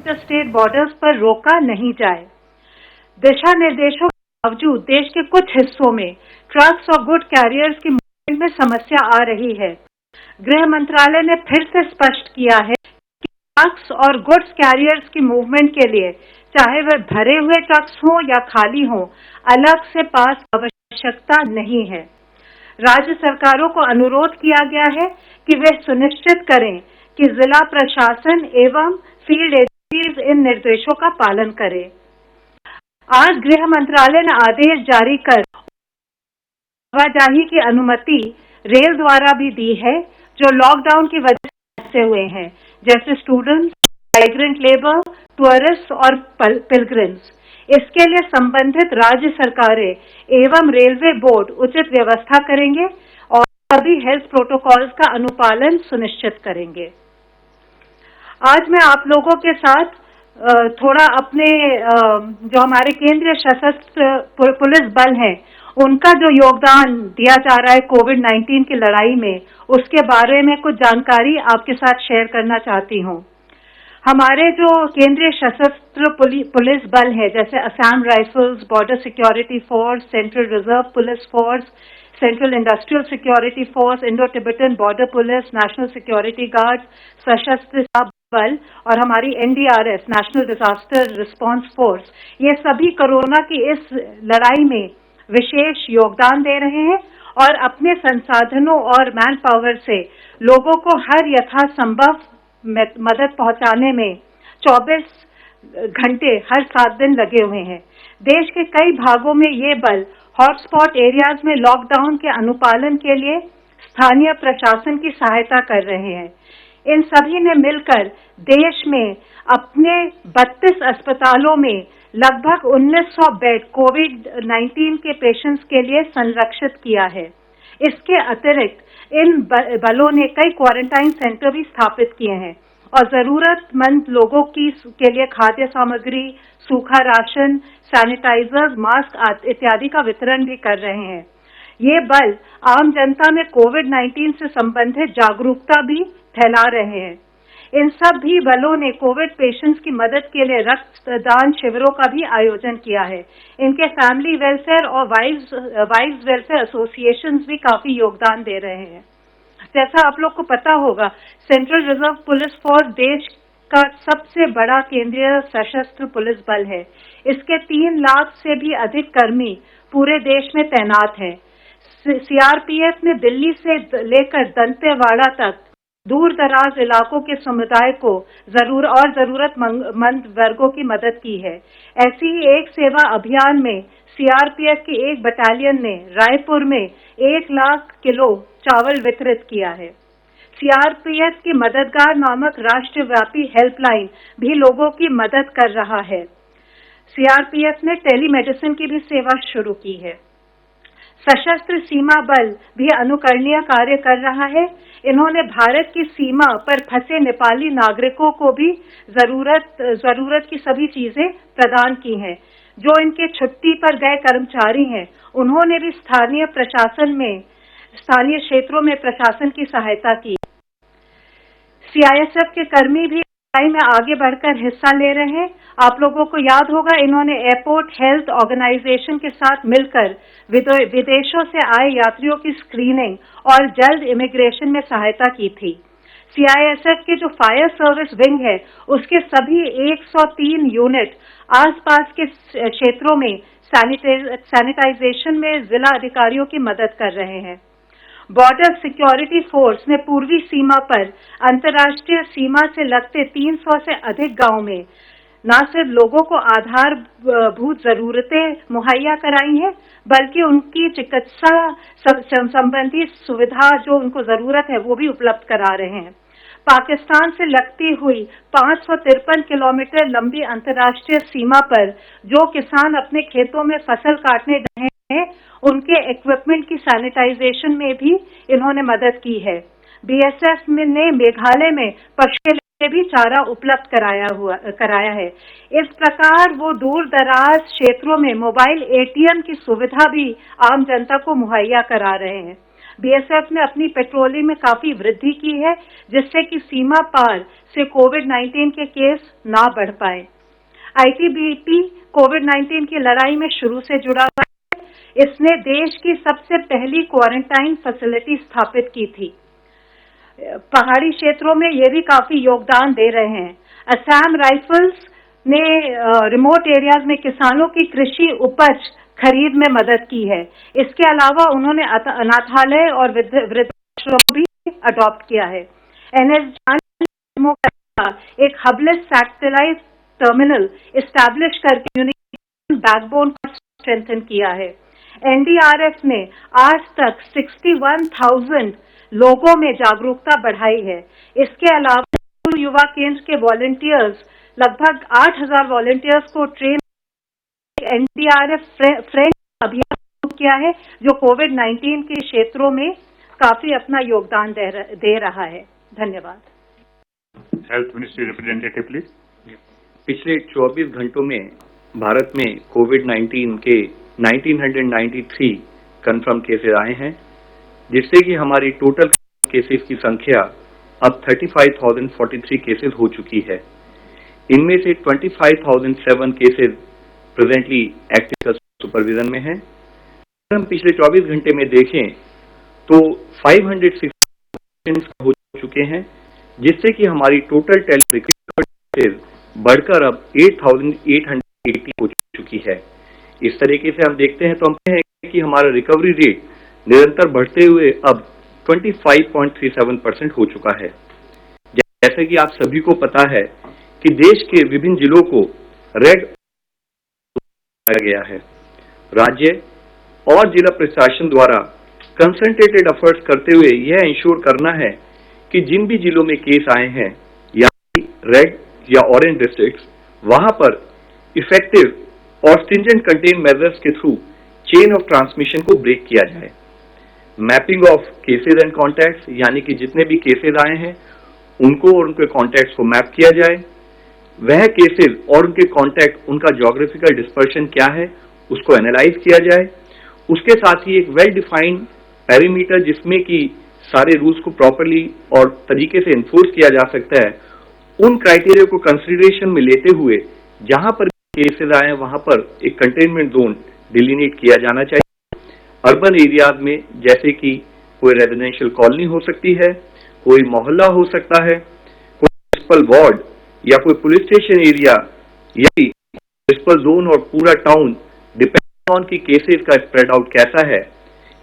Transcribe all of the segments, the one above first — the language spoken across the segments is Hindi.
इंटरस्टेट बॉर्डर्स पर रोका नहीं जाए। दिशा निर्देशों के बावजूद देश के कुछ हिस्सों में ट्रक्स और गुड कैरियर्स की मूवमेंट में समस्या आ रही है। गृह मंत्रालय ने फिर से स्पष्ट किया है कि ट्रक्स और गुड्स कैरियर्स की मूवमेंट के लिए चाहे वह भरे हुए ट्रक्स हों या खाली हों, अलग से पास की आवश्यकता नहीं है। राज्य सरकारों को अनुरोध किया गया है कि वे सुनिश्चित करें कि जिला प्रशासन एवं फील्ड एजेंसीज इन निर्देशों का पालन करें। आज गृह मंत्रालय ने आदेश जारी कर आवाजाही की अनुमति रेल द्वारा भी दी है, जो लॉकडाउन की वजह से फंसे हुए हैं, जैसे स्टूडेंट्स, माइग्रेंट लेबर, टूरिस्ट और पिलग्रिम्स। इसके लिए संबंधित राज्य सरकारें एवं रेलवे बोर्ड उचित व्यवस्था करेंगे और सभी हेल्थ प्रोटोकॉल्स का अनुपालन सुनिश्चित करेंगे। आज मैं आप लोगों के साथ थोड़ा अपने जो हमारे केंद्रीय सशस्त्र पुलिस बल हैं, उनका जो योगदान दिया जा रहा है कोविड-19 की लड़ाई में, उसके बारे में कुछ जानकारी आपके साथ शेयर करना चाहती हूँ। हमारे जो केंद्रीय सशस्त्र पुलिस बल है, जैसे Assam rifles, border security force, central reserve police force, central industrial security force, Indo Tibetan border police, national security guard, सशस्त्र बल और हमारी NDRF, national disaster response force, ये सभी कोरोना की इस लड़ाई में विशेष योगदान दे रहे हैं और अपने संसाधनों और मैन पावर से लोगों को हर यथासंभव मदद पहुंचाने में 24 घंटे हर 7 दिन लगे हुए हैं। देश के कई भागों में ये बल हॉटस्पॉट एरियाज में लॉकडाउन के अनुपालन के लिए स्थानीय प्रशासन की सहायता कर रहे हैं। इन सभी ने मिलकर देश में अपने 32 अस्पतालों में लगभग 1900 बेड कोविड-19 के पेशेंट्स के लिए संरक्षित किया है। इसके अतिरिक्त इन बलों ने कई क्वारंटाइन सेंटर भी स्थापित किए हैं और जरूरतमंद लोगों के लिए खाद्य सामग्री, सूखा राशन, सैनिटाइजर, मास्क इत्यादि का वितरण भी कर रहे हैं। ये बल आम जनता में कोविड-19 से संबंधित जागरूकता भी फैला रहे हैं। इन सब भी बलों ने कोविड पेशेंट्स की मदद के लिए रक्तदान शिविरों का भी आयोजन किया है। इनके फैमिली वेलफेयर और वाइव्स वेलफेयर एसोसिएशंस भी काफी योगदान दे रहे हैं। जैसा आप लोग को पता होगा, सेंट्रल रिजर्व पुलिस फोर्स देश का सबसे बड़ा केंद्रीय सशस्त्र पुलिस बल है। इसके 3 लाख से भी अधिक कर्मी पूरे देश में तैनात हैं। सीआरपीएफ ने दिल्ली से लेकर दंतेवाड़ा तक दूर दराज इलाकों के समुदाय को जरूरतमंद वर्गों की मदद की है। ऐसी ही एक सेवा अभियान में सीआरपीएफ की एक बटालियन ने रायपुर में 1 लाख किलो चावल वितरित किया है। सीआरपीएफ की मददगार नामक राष्ट्रव्यापी हेल्पलाइन भी लोगों की मदद कर रहा है। सीआरपीएफ ने टेलीमेडिसिन की भी सेवा शुरू की है। सशस्त्र सीमा बल भी अनुकरणीय कार्य कर रहा है। इन्होंने भारत की सीमा पर फंसे नेपाली नागरिकों को भी जरूरत की सभी चीजें प्रदान की हैं। जो इनके छुट्टी पर गए कर्मचारी हैं, उन्होंने भी स्थानीय क्षेत्रों में प्रशासन की सहायता की। सीआईएसएफ के कर्मी भी लड़ाई में आगे बढ़कर हिस्सा ले रहे हैं। आप लोगों को याद होगा, इन्होंने एयरपोर्ट हेल्थ ऑर्गेनाइजेशन के साथ मिलकर विदेशों से आए यात्रियों की स्क्रीनिंग और जल्द इमिग्रेशन में सहायता की थी। सीआईएसएफ के जो फायर सर्विस विंग है, उसके सभी 103 यूनिट आसपास के क्षेत्रों में सैनिटाइजेशन में जिला अधिकारियों की मदद कर रहे हैं। बॉर्डर सिक्योरिटी फोर्स ने पूर्वी सीमा पर अंतर्राष्ट्रीय सीमा से लगते 300 से अधिक गांवों में न सिर्फ लोगों को आधारभूत जरूरतें मुहैया कराई हैं, बल्कि उनकी चिकित्सा संबंधी सुविधा जो उनको जरूरत है वो भी उपलब्ध करा रहे हैं। पाकिस्तान से लगती हुई 553 किलोमीटर लंबी अंतर्राष्ट्रीय सीमा पर जो किसान अपने खेतों में फसल काटने गए हैं, उनके इक्विपमेंट की सैनिटाइजेशन में भी इन्होंने मदद की है। बीएसएफ ने मेघालय में पशु के भी चारा उपलब्ध कराया है। इस प्रकार वो दूर दराज क्षेत्रों में मोबाइल एटीएम की सुविधा भी आम जनता को मुहैया करा रहे हैं। बीएसएफ ने अपनी पेट्रोलिंग में काफी वृद्धि की है, जिससे कि सीमा पार से कोविड-19 के केस ना बढ़ पाए। आईटीबीपी कोविड-19 की लड़ाई में शुरू से जुड़ा हुआ है। इसने देश की सबसे पहली क्वारंटाइन फैसिलिटी स्थापित की थी। पहाड़ी क्षेत्रों में ये भी काफी योगदान दे रहे हैं। असम राइफल्स ने रिमोट एरियाज में किसानों की कृषि उपज खरीद में मदद की है। इसके अलावा उन्होंने अनाथालय और वृद्धाश्रम भी अडॉप्ट किया है। एनएसजी एक हबलेस सैटेलाइट टर्मिनल एस्टैब्लिश करके कम्युनिकेशन बैकबोन पर स्ट्रेंथन किया है। एनडीआरएफ ने आज तक 61,000 लोगों में जागरूकता बढ़ाई है। इसके अलावा युवा केंद्र के वॉलंटियर्स लगभग 8,000 वॉलंटियर्स को ट्रेन एनडीआरएफ फ्रेंड अभियान शुरू किया है, जो कोविड-19 के क्षेत्रों में काफी अपना योगदान दे रहा है। धन्यवाद। Health ministry representative please. पिछले 24 घंटों में भारत में कोविड-19 के 1993 कंफर्म केसेस आए हैं, जिससे कि हमारी टोटल केसेस की संख्या अब 35,043 केसेस हो चुकी है। इनमें से 25,007 केसेस प्रेजेंटली एक्टिव सुपरविजन में हैं। अगर हम पिछले 24 घंटे में देखें तो 506 हो चुके हैं, जिससे कि हमारी टोटल केसेस बढ़कर अब 8,880 हो चुकी है। इस तरीके से हम देखते हैं तो हम कहते हैं कि हमारा रिकवरी रेट निरंतर बढ़ते हुए अब 25.37% हो चुका है। जैसे कि आप सभी को पता है कि देश के विभिन्न जिलों को रेड गया है। राज्य और जिला प्रशासन द्वारा कंसंट्रेटेड एफर्ट्स करते हुए यह इंश्योर करना है कि जिन भी जिलों में केस आए हैं या रेड या ऑरेंज डिस्ट्रिक्ट्स, वहां पर इफेक्टिव और स्ट्रिंजेंट कंटेन मेजर्स के थ्रू चेन ऑफ ट्रांसमिशन को ब्रेक किया जाए। Mapping of cases and contacts, यानी कि जितने भी केसेस आए हैं उनको और उनके कॉन्टैक्ट्स को मैप किया जाए। वह केसेस और उनके कॉन्टैक्ट, उनका ज्योग्राफिकल डिस्पर्शन क्या है, उसको एनालाइज किया जाए। उसके साथ ही एक वेल डिफाइंड पेरीमीटर, जिसमें कि सारे रूल्स को प्रॉपरली और तरीके से इन्फोर्स किया जा सकता है, उन क्राइटेरिया को कंसिडरेशन में लेते हुए जहां पर केसेस आए वहां पर एक कंटेनमेंट जोन डिलिनेट किया जाना चाहिए। अर्बन एरियाज में जैसे कि कोई रेजिडेंशियल कॉलोनी हो सकती है, कोई मोहल्ला हो सकता है, कोई म्युनिसिपल वार्ड या कोई पुलिस स्टेशन एरिया या म्युनिसिपल जोन और पूरा टाउन, डिपेंडिंग ऑन की केसेस का स्प्रेड आउट कैसा है।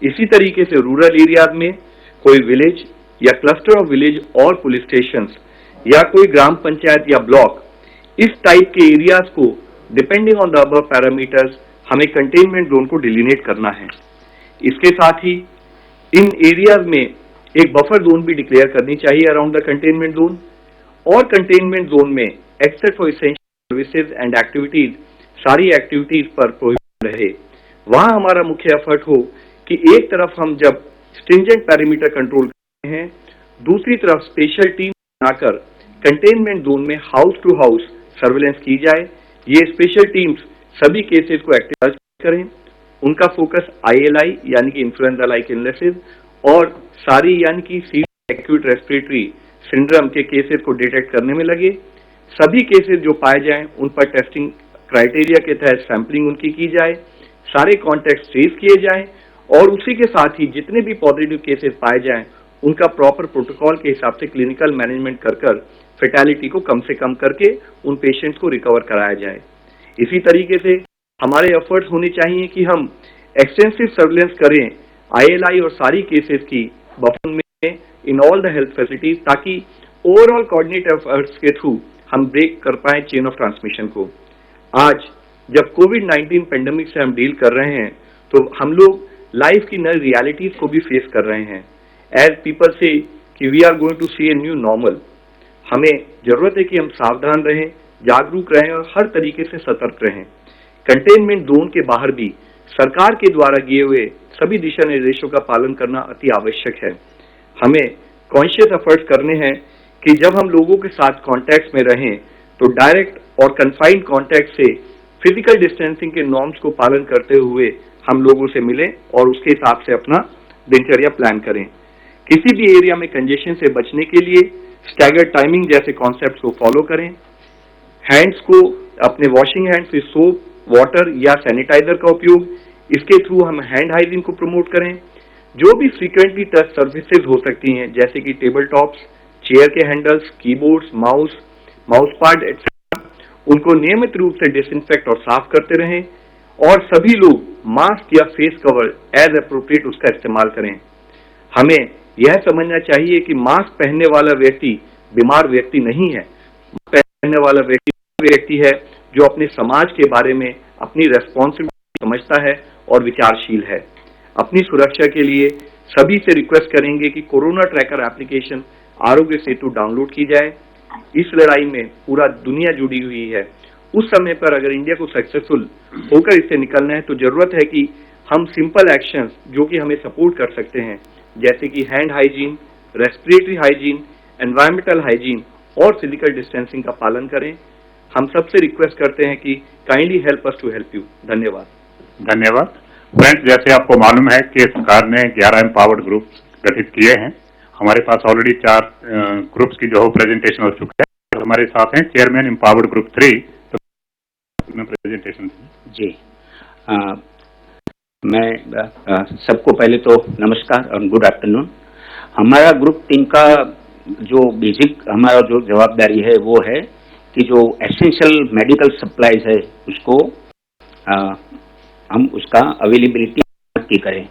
इसी तरीके से रूरल एरियाज में कोई विलेज या क्लस्टर ऑफ विलेज और पुलिस स्टेशन या कोई ग्राम पंचायत या ब्लॉक, इस टाइप के एरियाज को depending on the above parameters हमें कंटेनमेंट जोन को डिलिनेट करना है। इसके साथ ही इन एरियाज में एक बफर जोन भी डिक्लेयर करनी चाहिए अराउंड द कंटेनमेंट जोन, और कंटेनमेंट जोन में except for essential services and activities, सारी एक्टिविटीज पर प्रोहिबिट रहे। वहां हमारा मुख्य एफर्ट हो कि एक तरफ हम जब स्ट्रिंजेंट पैरामीटर कंट्रोल करते हैं, दूसरी तरफ स्पेशल टीम बनाकर कंटेनमेंट जोन में हाउस टू हाउस सर्वेलेंस की जाए। ये स्पेशल टीम्स सभी केसेस को एक्टिव करें। उनका फोकस ILI यानी कि इन्फ्लुएंजा लाइक इलनेसेस और सारी यानी कि सीरियस एक्यूट रेस्पिरेटरी सिंड्रोम के केसेस को डिटेक्ट करने में लगे। सभी केसेस जो पाए जाएं उन पर टेस्टिंग क्राइटेरिया के तहत सैंपलिंग उनकी की जाए, सारे कॉन्टैक्ट ट्रेस किए जाएं और उसी के साथ ही जितने भी पॉजिटिव केसेस पाए जाएं उनका प्रॉपर प्रोटोकॉल के हिसाब से क्लिनिकल मैनेजमेंट कर फेटालिटी को कम से कम करके उन पेशेंट्स को रिकवर कराया जाए। इसी तरीके से हमारे एफर्ट्स होने चाहिए कि हम एक्सटेंसिव सर्वेलेंस करें ILI और सारी केसेस की बफर में in all the health facilities, ताकि ओवरऑल कोऑर्डिनेट एफर्ट्स के थ्रू हम ब्रेक कर पाए चेन ऑफ ट्रांसमिशन को। आज जब कोविड-19 पेंडेमिक से हम डील कर रहे हैं तो हम लोग लाइफ की नई रियलिटीज को भी फेस कर रहे हैं। एज पीपल से कि we are going to see a new normal, हमें जरूरत है कि हम सावधान रहें, जागरूक रहें और हर तरीके से सतर्क रहें। कंटेनमेंट जोन के बाहर भी सरकार के द्वारा किए हुए सभी दिशा निर्देशों का पालन करना अति आवश्यक है। हमें कॉन्शियस एफर्ट्स करने हैं कि जब हम लोगों के साथ कॉन्टैक्ट में रहें तो डायरेक्ट और कन्फाइंड कॉन्टैक्ट से फिजिकल डिस्टेंसिंग के नॉर्म्स को पालन करते हुए हम लोगों से मिलें और उसके हिसाब से अपना दिनचर्या प्लान करें। किसी भी एरिया में कंजेशन से बचने के लिए स्टैगर्ड टाइमिंग जैसे कॉन्सेप्ट को फॉलो करें। हैंड्स को अपने washing hands with soap, water या सैनिटाइजर का उपयोग, इसके थ्रू हम हैंड हाइजीन को प्रमोट करें। जो भी फ्रीक्वेंटली टच सर्विसेज हो सकती हैं जैसे कि टेबल टॉप्स, चेयर के हैंडल्स, कीबोर्ड्स, माउस पाड एक्सेट्रा, उनको नियमित रूप से डिसइंफेक्ट और साफ करते रहें और सभी लोग मास्क या फेस कवर एज अप्रोप्रिएट उसका इस्तेमाल करें। हमें यह समझना चाहिए कि मास्क पहनने वाला व्यक्ति बीमार व्यक्ति नहीं है। पहनने वाला व्यक्ति है जो अपने समाज के बारे में अपनी रेस्पॉन्सिबिलिटी समझता है और विचारशील है। अपनी सुरक्षा के लिए सभी से रिक्वेस्ट करेंगे कि corona tracker application Aarogya Setu download की जाए। इस लड़ाई में पूरा दुनिया जुड़ी हुई है। उस समय पर अगर इंडिया को सक्सेसफुल होकर इससे निकलना है तो जरूरत है कि हम सिंपल एक्शंस जो कि हमें सपोर्ट कर सकते हैं जैसे कि hand hygiene, respiratory hygiene, environmental hygiene और फिजिकल डिस्टेंसिंग का पालन करें। हम सबसे रिक्वेस्ट करते हैं कि kindly help us to help you. धन्यवाद। धन्यवाद। फ्रेंड्स, जैसे आपको मालूम है कि सरकार ने 11 एम्पावर्ड ग्रुप्स गठित किए हैं। हमारे पास ऑलरेडी 4 ग्रुप्स की जो है प्रेजेंटेशन हो चुका है। हमारे साथ हैं चेयरमैन एम्पावर्ड ग्रुप 3 प्रेजेंटेशन। जी, मैं सबको पहले तो नमस्कार और गुड आफ्टरनून। हमारा ग्रुप 3 का जो बेसिक हमारा जो जवाबदारी है वो है कि जो एसेंशियल मेडिकल सप्लाईज है उसको हम उसका अवेलेबिलिटी की करें।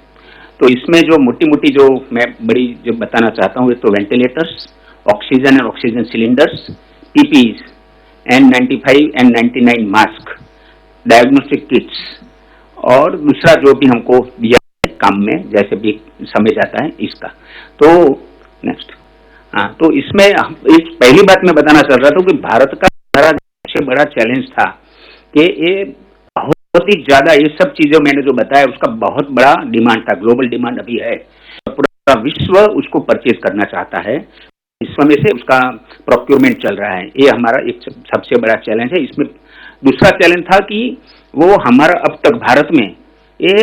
तो इसमें जो मोटी मोटी जो मैं बड़ी जो बताना चाहता हूँ तो वेंटिलेटर्स, ऑक्सीजन और oxygen cylinders, PPEs, N95 N99 mask, diagnostic kits और दूसरा जो भी हमको दिया है काम में जैसे भी समय जाता है इसका। तो नेक्स्ट, तो इसमें एक पहली बात मैं बताना चाह रहा था कि भारत का सबसे बड़ा चैलेंज था कि ये बहुत ही ज्यादा ये सब चीजों मैंने जो बताया उसका बहुत बड़ा डिमांड था, ग्लोबल डिमांड अभी है, पूरा विश्व उसको परचेज करना चाहता है, विश्व में से उसका प्रोक्योरमेंट चल रहा है। ये हमारा एक सबसे बड़ा चैलेंज है। इसमें दूसरा चैलेंज था कि वो हमारा अब तक भारत में ये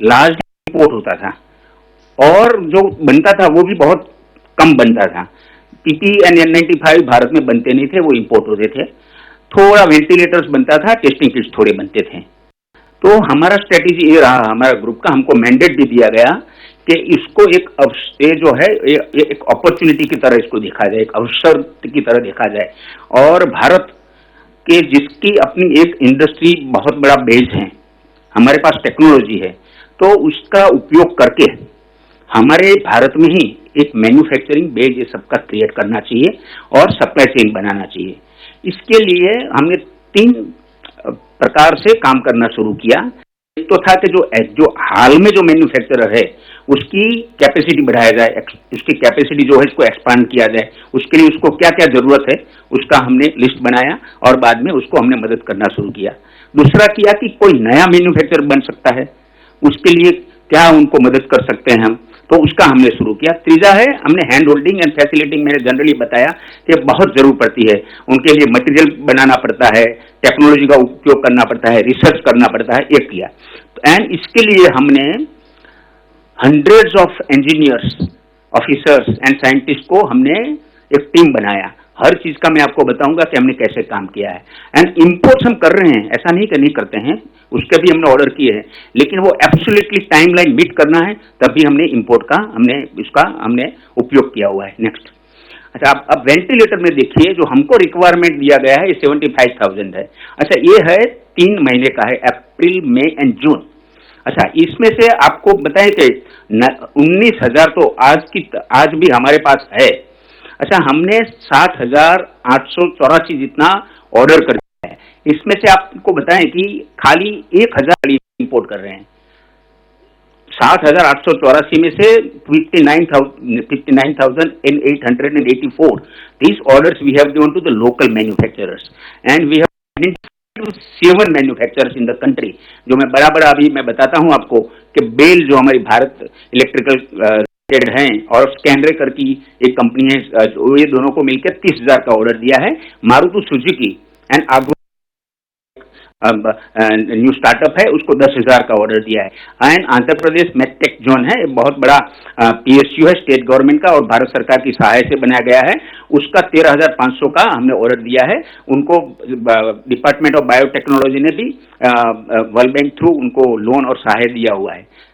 लार्ज इंपोर्ट होता था और जो बनता था वो भी बहुत कम बनता था। पीपी N95 भारत में बनते नहीं थे, वो इंपोर्ट होते थे। थोड़ा वेंटिलेटर्स बनता था, टेस्टिंग किट्स थोड़े बनते थे। तो हमारा स्ट्रेटेजी ये रहा, हमारा ग्रुप का हमको मैंडेट भी दिया गया कि इसको एक अपॉर्चुनिटी की तरह इसको देखा जाए, एक अवसर की तरह देखा जाए और भारत के जिसकी अपनी एक इंडस्ट्री बहुत बड़ा बेस है, हमारे पास टेक्नोलॉजी है, तो उसका उपयोग करके हमारे भारत में ही एक मैन्युफैक्चरिंग बेस ये सबका क्रिएट करना चाहिए और सप्लाई चेन बनाना चाहिए। इसके लिए हमने 3 प्रकार से काम करना शुरू किया। एक तो था कि जो हाल में जो मैन्युफैक्चरर है उसकी कैपेसिटी बढ़ाया जाए, उसकी कैपेसिटी जो है इसको एक्सपांड किया जाए, उसके लिए उसको क्या क्या जरूरत है उसका हमने लिस्ट बनाया और बाद में उसको हमने मदद करना शुरू किया। दूसरा किया कि कोई नया मैन्युफैक्चरर बन सकता है, उसके लिए क्या उनको मदद कर सकते हैं हम, तो उसका हमने शुरू किया। तीसरा है हमने हैंड होल्डिंग एंड फैसिलिटिंग, मैंने जनरली बताया कि बहुत जरूर पड़ती है, उनके लिए मटेरियल बनाना पड़ता है, टेक्नोलॉजी का उपयोग करना पड़ता है, रिसर्च करना पड़ता है, एक किया। एंड इसके लिए हमने hundreds of engineers, officers and scientist को हमने एक टीम बनाया। हर चीज का मैं आपको बताऊंगा कि हमने कैसे काम किया है। एंड इंपोर्ट्स हम कर रहे हैं, ऐसा नहीं कि नहीं करते हैं, उसके भी हमने ऑर्डर किए हैं, लेकिन वो एब्सोल्युटली टाइमलाइन मीट करना है तभी हमने इंपोर्ट का हमने उपयोग किया हुआ है। नेक्स्ट, अच्छा अब वेंटिलेटर में देखिए जो हमको रिक्वायरमेंट दिया गया है ये 75,000 है। अच्छा ये है 3 महीने का है, अप्रैल, मई एंड जून। अच्छा इसमें से आपको बताएं कि 19,000 तो आज भी हमारे पास है। अच्छा हमने 60,884 जितना ऑर्डर कर दिया है। इसमें से आपको बताएं कि खाली 1,000 इंपोर्ट कर रहे हैं। 60,884 में से 59,884 these orders we have given to the local manufacturers and we have identified 7 manufacturers in the country। जो मैं बड़ा अभी मैं बताता हूं आपको कि बेल जो हमारी भारत इलेक्ट्रिकल हैं और स्कैनरेकर की एक कंपनी है, ये दोनों को मिलकर 30,000 का ऑर्डर दिया है। मारुति सुजुकी एंड आगो न्यू स्टार्टअप है उसको 10,000 का ऑर्डर दिया है। And Andhra Pradesh medtech zone है, बहुत बड़ा PSU है स्टेट गवर्नमेंट का और भारत सरकार की सहायता से बनाया गया है, उसका 13,500 का हमने ऑर्डर दिया है। उनको डिपार्टमेंट ऑफ बायोटेक्नोलॉजी ने भी वर्ल्ड बैंक थ्रू उनको लोन और सहायता दिया हुआ है।